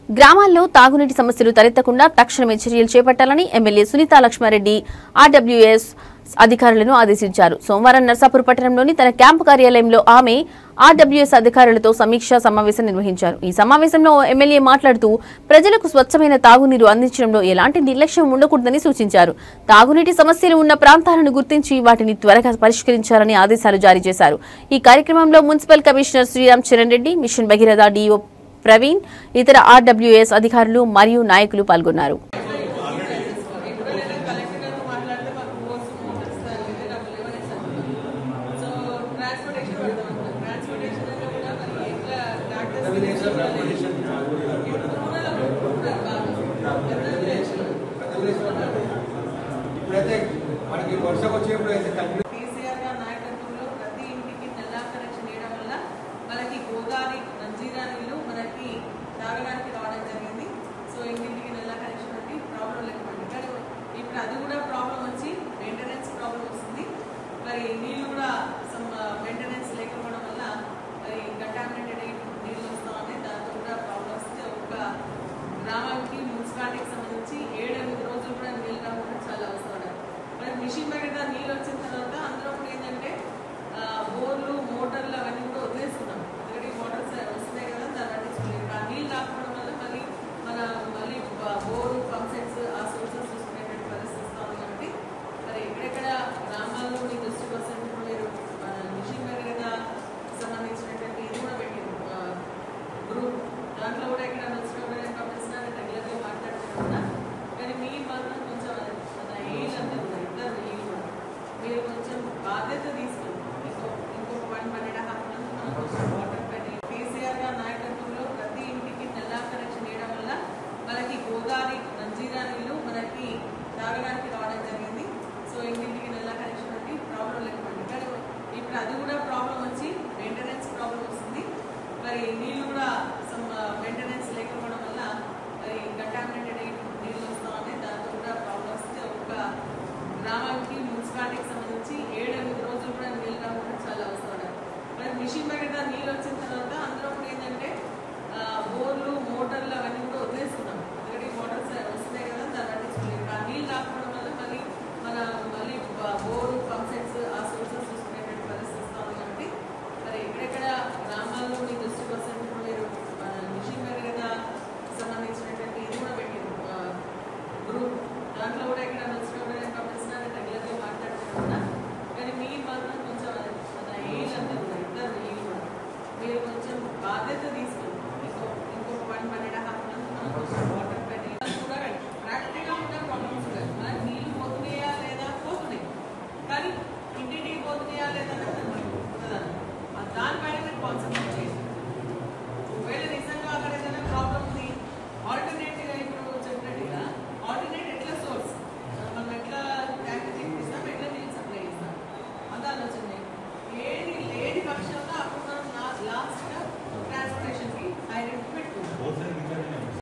గ్రామాల్లో తాగునీటి సమస్యలు తలెత్తకుండా తక్షణమే చర్యలు చేపట్టాలని ఎమ్మెల్యే సునీతా లక్ష్మారెడ్డి ఆర్డబ్ల్యూఎస్ అధికారులను ఆదేశించారు. సోమవారం నర్సాపూర్ పట్టణంలోని తన క్యాంపు కార్యాలయంలో ఆమె ఆర్డబ్ల్యూఎస్ అధికారులతో సమీక్షా సమావేశం నిర్వహించారు. ఈ సమావేశంలో ఎమ్మెల్యే మాట్లాడుతూ ప్రజలకు స్వచ్ఛమైన తాగునీరు అందించడంలో ఎలాంటి నిర్లక్ష్యం ఉండకూడదని సూచించారు. తాగునీటి సమస్యలు ఉన్న ప్రాంతాలను గుర్తించి వాటిని త్వరగా పరిష్కరించాలని ఆదేశాలు జారీ చేశారు. ఈ కార్యక్రమంలో municipal commissioner Sriram Charan Reddy, mission Bhagiratha DO Praveen, ఇతర ఆర్డబ్ల్యూఎస్ అధికారులు మరియు నాయకులు పాల్గొన్నారు. అది కూడా ప్రాబ్లం వచ్చి మెయింటెనెన్స్ ప్రాబ్లం వస్తుంది. మరి నీళ్ళు కూడా మెయింటెనెన్స్ లేకపోవడం వల్ల మరి కంటామినేటెడ్ నీళ్ళు వస్తామని దాంతో కూడా ప్రాబ్లం వస్తుంది. ఒక గ్రామానికి మున్సిపాలిటీకి సంబంధించి 7-8 రోజులు కూడా నీళ్ళు రావడం చాలా అవసరం. మరి మిషన్ దగ్గర నీళ్ళు వచ్చి